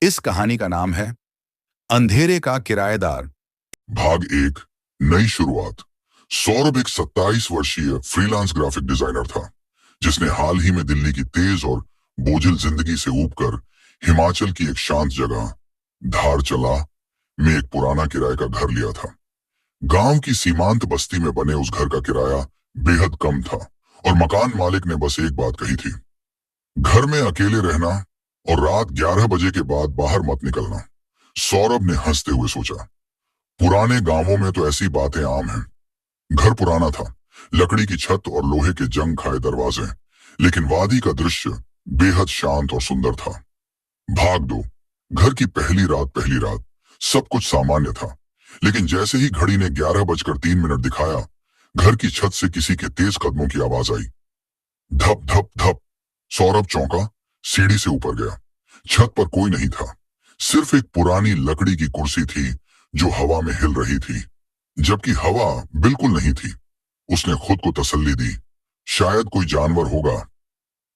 इस कहानी का नाम है अंधेरे का किराएदार। भाग एक। नई शुरुआत। सौरभ एक 27 वर्षीय फ्रीलांस ग्राफिक डिजाइनर था जिसने हाल ही में दिल्ली की तेज और बोझिल जिंदगी से ऊबकर हिमाचल की एक शांत जगह धारचला में एक पुराना किराए का घर लिया था। गांव की सीमांत बस्ती में बने उस घर का किराया बेहद कम था और मकान मालिक ने बस एक बात कही थी, घर में अकेले रहना और रात 11 बजे के बाद बाहर मत निकलना। सौरभ ने हंसते हुए सोचा, पुराने गांवों में तो ऐसी बातें आम हैं। घर पुराना था, लकड़ी की छत और लोहे के जंग खाए दरवाजे, लेकिन वादी का दृश्य बेहद शांत और सुंदर था। भाग दो। घर की पहली रात सब कुछ सामान्य था, लेकिन जैसे ही घड़ी ने 11 बजकर 3 मिनट दिखाया, घर की छत से किसी के तेज कदमों की आवाज आई। धप धप धप। सौरभ चौंका, सीढ़ी से ऊपर गया। छत पर कोई नहीं था, सिर्फ एक पुरानी लकड़ी की कुर्सी थी जो हवा में हिल रही थी, जबकि हवा बिल्कुल नहीं थी। उसने खुद को तसल्ली दी, शायद कोई जानवर होगा।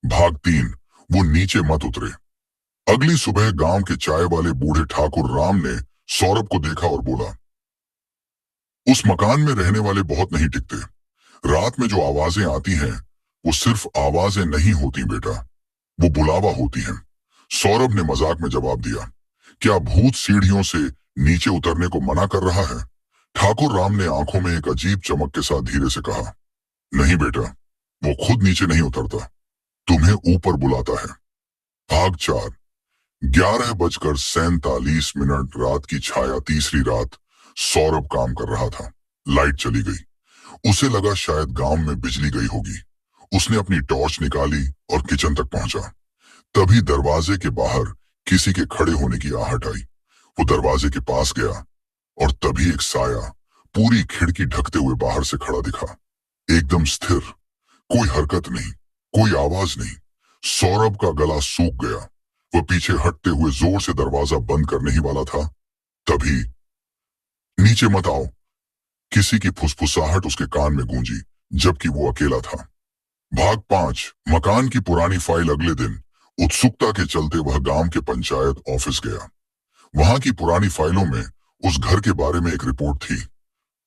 भाग 3। वो नीचे मत उतरे। अगली सुबह गांव के चाय वाले बूढ़े ठाकुर राम ने सौरभ को देखा और बोला, उस मकान में रहने वाले बहुत नहीं टिकते। रात में जो आवाजें आती हैं वो सिर्फ आवाजें नहीं होती बेटा, वो बुलावा होती हैं। सौरभ ने मजाक में जवाब दिया, क्या भूत सीढ़ियों से नीचे उतरने को मना कर रहा है? ठाकुर राम ने आंखों में एक अजीब चमक के साथ धीरे से कहा, नहीं बेटा, वो खुद नीचे नहीं उतरता, तुम्हें ऊपर बुलाता है। भाग 4। 11 बजकर 47 मिनट। रात की छाया। तीसरी रात। सौरभ काम कर रहा था। लाइट चली गई। उसे लगा शायद गांव में बिजली गई होगी। उसने अपनी टॉर्च निकाली और किचन तक पहुंचा। तभी दरवाजे के बाहर किसी के खड़े होने की आहट आई। वो दरवाजे के पास गया और तभी एक साया पूरी खिड़की ढकते हुए बाहर से खड़ा दिखा, एकदम स्थिर। कोई हरकत नहीं, कोई आवाज नहीं। सौरभ का गला सूख गया। वह पीछे हटते हुए जोर से दरवाजा बंद करने ही वाला था, तभी नीचे मत आओ, किसी की फुसफुसाहट उसके कान में गूंजी, जबकि वो अकेला था। भाग 5। मकान की पुरानी फाइल। अगले दिन उत्सुकता के चलते वह गांव के पंचायत ऑफिस गया। वहां की पुरानी फाइलों में उस घर के बारे में एक रिपोर्ट थी।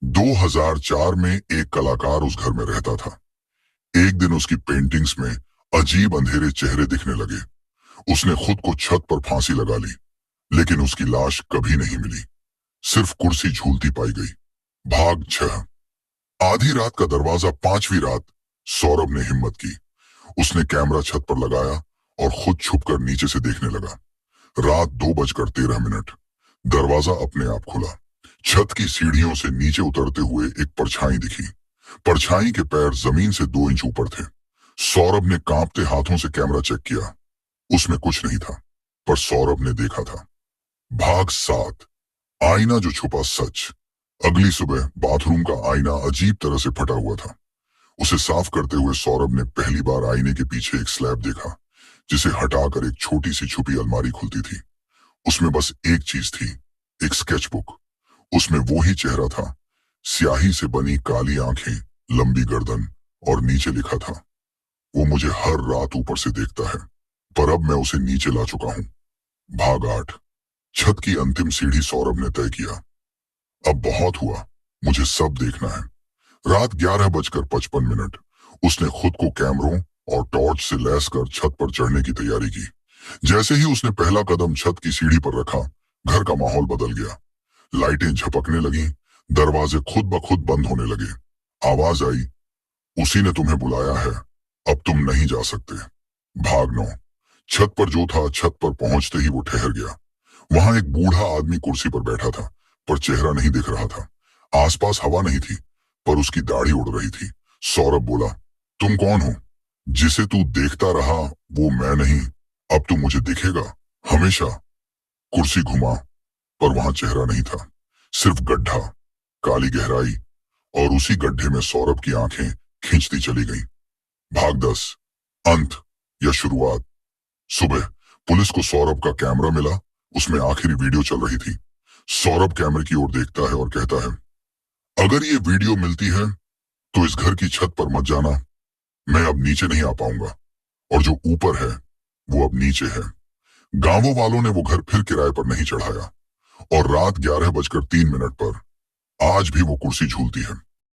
2004 में एक कलाकार उस घर में रहता था। एक दिन उसकी पेंटिंग्स में अजीब अंधेरे चेहरे दिखने लगे। उसने खुद को छत पर फांसी लगा ली, लेकिन उसकी लाश कभी नहीं मिली, सिर्फ कुर्सी झूलती पाई गई। भाग 6। आधी रात का दरवाजा। 5वीं रात। सौरभ ने हिम्मत की। उसने कैमरा छत पर लगाया और खुद छुपकर नीचे से देखने लगा। रात 2 बजकर 13 मिनट। दरवाजा अपने आप खुला। छत की सीढ़ियों से नीचे उतरते हुए एक परछाई दिखी। परछाई के पैर जमीन से 2 इंच ऊपर थे। सौरभ ने कांपते हाथों से कैमरा चेक किया। उसमें कुछ नहीं था, पर सौरभ ने देखा था। भाग 7। आईना जो छुपा सच। अगली सुबह बाथरूम का आईना अजीब तरह से फटा हुआ था। उसे साफ करते हुए सौरभ ने पहली बार आईने के पीछे एक स्लैब देखा, जिसे हटाकर एक छोटी सी छुपी अलमारी खुलती थी। उसमें बस एक चीज थी, एक स्केचबुक। उसमें वो ही चेहरा था, स्याही से बनी काली आंखें, लंबी गर्दन, और नीचे लिखा था, वो मुझे हर रात ऊपर से देखता है, पर अब मैं उसे नीचे ला चुका हूं। भाग 8। छत की अंतिम सीढ़ी। सौरभ ने तय किया, अब बहुत हुआ, मुझे सब देखना है। रात 11 बजकर 55 मिनट। उसने खुद को कैमरों और टॉर्च से लैस कर छत पर चढ़ने की तैयारी की। जैसे ही उसने पहला कदम छत की सीढ़ी पर रखा, घर का माहौल बदल गया। लाइटें झपकने लगीं, दरवाजे खुद ब खुद बंद होने लगे। आवाज आई, उसी ने तुम्हें बुलाया है, अब तुम नहीं जा सकते। भाग 9। छत पर जो था, छत पर पहुंचते ही वो ठहर गया। वहां एक बूढ़ा आदमी कुर्सी पर बैठा था, पर चेहरा नहीं दिख रहा था। आसपास हवा नहीं थी, पर उसकी दाढ़ी उड़ रही थी। सौरभ बोला, तुम कौन हो? जिसे तू देखता रहा वो मैं नहीं, अब तू मुझे दिखेगा, हमेशा। कुर्सी घुमा, पर वहां चेहरा नहीं था, सिर्फ गड्ढा, काली गहराई, और उसी गड्ढे में सौरभ की आंखें खींचती चली गईं। भाग 10। अंत या शुरुआत। सुबह पुलिस को सौरभ का कैमरा मिला। उसमें आखिरी वीडियो चल रही थी। सौरभ कैमरे की ओर देखता है और कहता है, अगर ये वीडियो मिलती है तो इस घर की छत पर मत जाना, मैं अब नीचे नहीं आ पाऊंगा, और जो ऊपर है वो अब नीचे है। गांवों वालों ने वो घर फिर किराए पर नहीं चढ़ाया और रात 11:03 पर आज भी वो कुर्सी झूलती है।